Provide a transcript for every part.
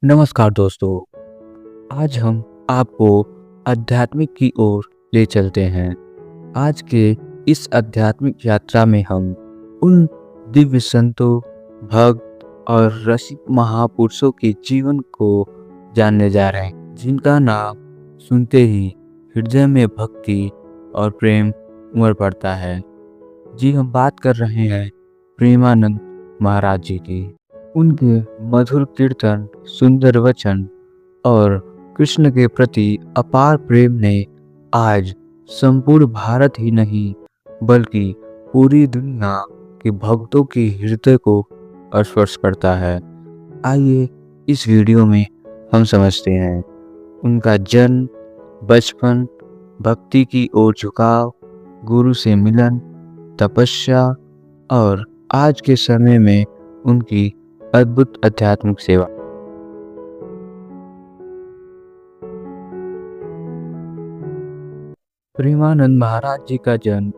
नमस्कार दोस्तों। आज हम आपको आध्यात्मिक की ओर ले चलते हैं। आज के इस आध्यात्मिक यात्रा में हम उन दिव्य संतों, भक्त और रसिक महापुरुषों के जीवन को जानने जा रहे हैं, जिनका नाम सुनते ही हृदय में भक्ति और प्रेम उमड़ पड़ता है। जी, हम बात कर रहे हैं प्रेमानंद महाराज जी की। उनके मधुर कीर्तन, सुंदर वचन और कृष्ण के प्रति अपार प्रेम ने आज संपूर्ण भारत ही नहीं बल्कि पूरी दुनिया के भक्तों के हृदय को स्पर्श करता है। आइए इस वीडियो में हम समझते हैं उनका जन्म, बचपन, भक्ति की ओर झुकाव, गुरु से मिलन, तपस्या और आज के समय में उनकी अद्भुत आध्यात्मिक सेवा। प्रेमानंद महाराज जी का जन्म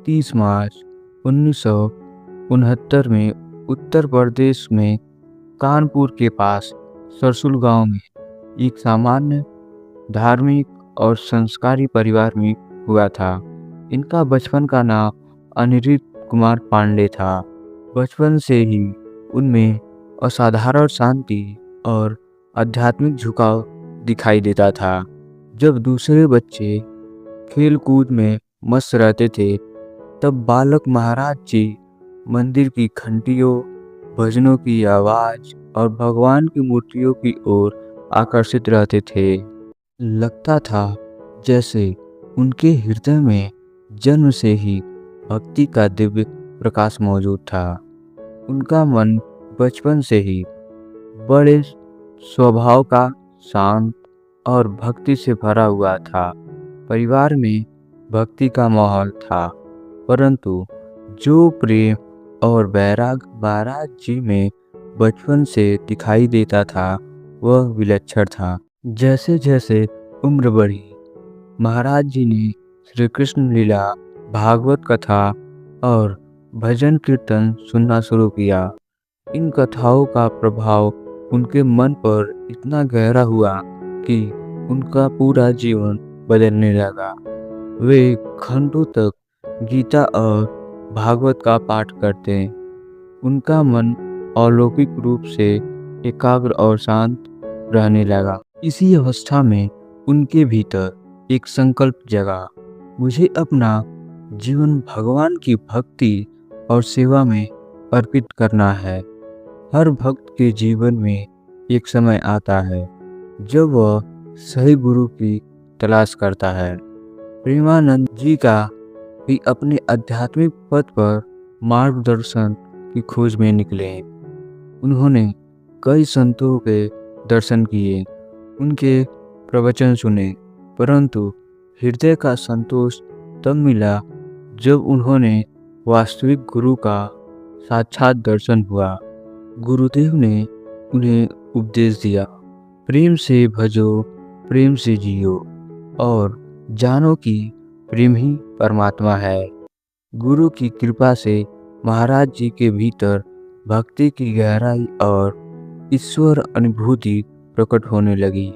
30 मार्च 1969 में उत्तर प्रदेश में कानपुर के पास सरसुल गांव में एक सामान्य धार्मिक और संस्कारी परिवार में हुआ था। इनका बचपन का नाम अनिरुद्ध कुमार पांडे था। बचपन से ही उनमें असाधारण शांति और आध्यात्मिक झुकाव दिखाई देता था। जब दूसरे बच्चे खेल कूद में मस्त रहते थे, तब बालक महाराज जी मंदिर की घंटियों, भजनों की आवाज और भगवान की मूर्तियों की ओर आकर्षित रहते थे। लगता था जैसे उनके हृदय में जन्म से ही भक्ति का दिव्य प्रकाश मौजूद था। उनका मन बचपन से ही बड़े स्वभाव का, शांत और भक्ति से भरा हुआ था। परिवार में भक्ति का माहौल था, परंतु जो प्रेम और वैराग महाराज जी में बचपन से दिखाई देता था, वह विलक्षण था। जैसे जैसे उम्र बढ़ी, महाराज जी ने श्री कृष्ण लीला, भागवत कथा और भजन कीर्तन सुनना शुरू किया। इन कथाओं का प्रभाव उनके मन पर इतना गहरा हुआ कि उनका पूरा जीवन बदलने लगा। वे घंटों तक गीता और भागवत का पाठ करते। उनका मन अलौकिक रूप से एकाग्र और शांत रहने लगा। इसी अवस्था में उनके भीतर एक संकल्प जगा, मुझे अपना जीवन भगवान की भक्ति और सेवा में अर्पित करना है। हर भक्त के जीवन में एक समय आता है जब वह सही गुरु की तलाश करता है। प्रेमानंद जी का भी अपने आध्यात्मिक पथ पर मार्गदर्शन की खोज में निकले। उन्होंने कई संतों के दर्शन किए, उनके प्रवचन सुने, परंतु हृदय का संतोष तब मिला जब उन्होंने वास्तविक गुरु का साक्षात दर्शन हुआ। गुरुदेव ने उन्हें उपदेश दिया, प्रेम से भजो, प्रेम से जियो और जानो कि प्रेम ही परमात्मा है। गुरु की कृपा से महाराज जी के भीतर भक्ति की गहराई और ईश्वर अनुभूति प्रकट होने लगी।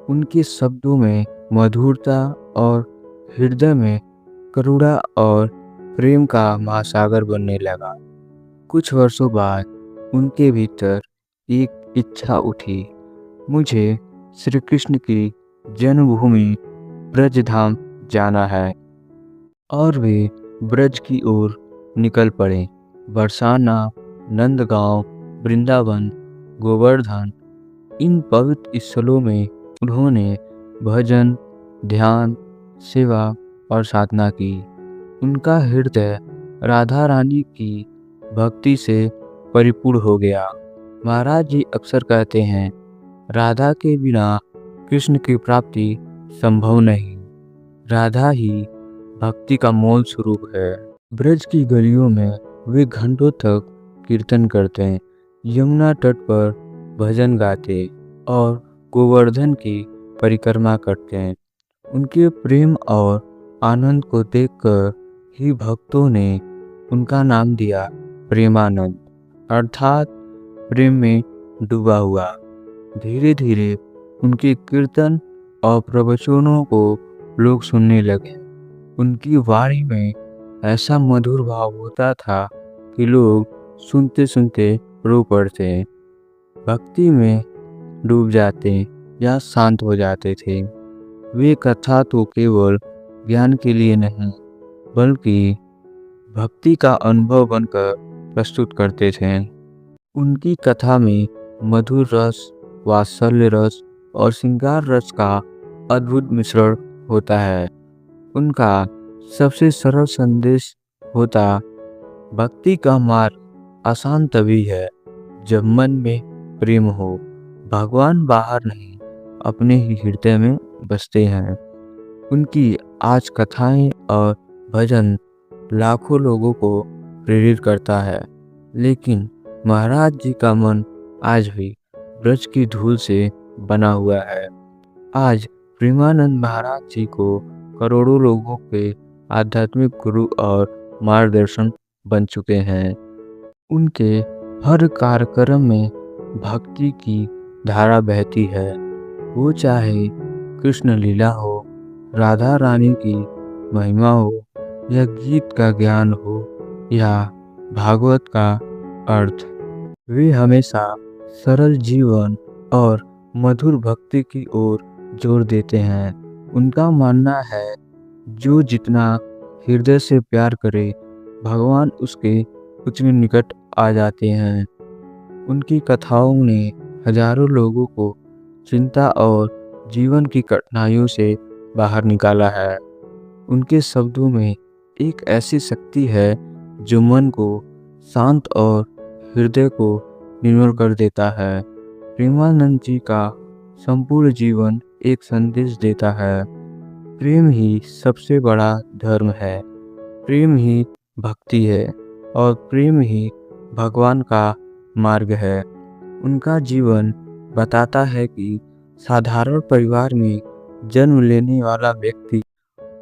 उनके शब्दों में मधुरता और हृदय में करुणा और प्रेम का महासागर बनने लगा। कुछ वर्षों बाद उनके भीतर एक इच्छा उठी, मुझे श्री कृष्ण की जन्मभूमि ब्रजधाम जाना है। और वे ब्रज की ओर निकल पड़े। बरसाना, नंदगांव, वृंदावन, गोवर्धन, इन पवित्र स्थलों में उन्होंने भजन, ध्यान, सेवा और साधना की। उनका हृदय राधा रानी की भक्ति से परिपूर्ण हो गया। महाराज जी अक्सर कहते हैं, राधा के बिना कृष्ण की प्राप्ति संभव नहीं। राधा ही भक्ति का मूल स्वरूप है। ब्रज की गलियों में वे घंटों तक कीर्तन करते, यमुना तट पर भजन गाते और गोवर्धन की परिक्रमा करते हैं। उनके प्रेम और आनंद को देखकर ही भक्तों ने उनका नाम दिया प्रेमानंद, अर्थात प्रेम में डूबा हुआ। धीरे धीरे उनके कीर्तन और प्रवचनों को लोग सुनने लगे। उनकी वाणी में ऐसा मधुर भाव होता था कि लोग सुनते सुनते रो पड़ते, भक्ति में डूब जाते या शांत हो जाते थे। वे कथा तो केवल ज्ञान के लिए नहीं, बल्कि भक्ति का अनुभव बनकर प्रस्तुत करते थे। उनकी कथा में मधुर रस, वात्सल्य रस और श्रृंगार रस का अद्भुत मिश्रण होता है। उनका सबसे सरल संदेश होता, भक्ति का मार्ग आसान तभी है जब मन में प्रेम हो। भगवान बाहर नहीं, अपने ही हृदय में बसते हैं। उनकी आज कथाएं और भजन लाखों लोगों को प्रेरित करता है, लेकिन महाराज जी का मन आज भी ब्रज की धूल से बना हुआ है। आज प्रेमानंद महाराज जी को करोड़ों लोगों के आध्यात्मिक गुरु और मार्गदर्शन बन चुके हैं। उनके हर कार्यक्रम में भक्ति की धारा बहती है। वो चाहे कृष्ण लीला हो, राधा रानी की महिमा हो, या गीत का ज्ञान हो, या भागवत का अर्थ, वे हमेशा सरल जीवन और मधुर भक्ति की ओर जोर देते हैं। उनका मानना है, जो जितना हृदय से प्यार करे, भगवान उसके उतने निकट आ जाते हैं। उनकी कथाओं ने हजारों लोगों को चिंता और जीवन की कठिनाइयों से बाहर निकाला है। उनके शब्दों में एक ऐसी शक्ति है जो मन को शांत और हृदय को निर्मल कर देता है। प्रेमानंद जी का संपूर्ण जीवन एक संदेश देता है, प्रेम ही सबसे बड़ा धर्म है, प्रेम ही भक्ति है, और प्रेम ही भगवान का मार्ग है। उनका जीवन बताता है कि साधारण परिवार में जन्म लेने वाला व्यक्ति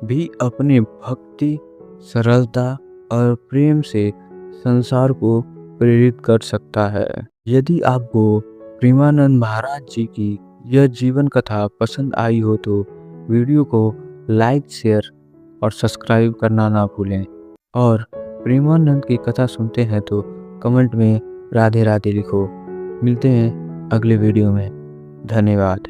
भी अपने भक्ति, सरलता और प्रेम से संसार को प्रेरित कर सकता है। यदि आपको प्रेमानंद महाराज जी की यह जीवन कथा पसंद आई हो तो वीडियो को लाइक, शेयर और सब्सक्राइब करना ना भूलें। और प्रेमानंद की कथा सुनते हैं तो कमेंट में राधे राधे लिखो। मिलते हैं अगले वीडियो में। धन्यवाद।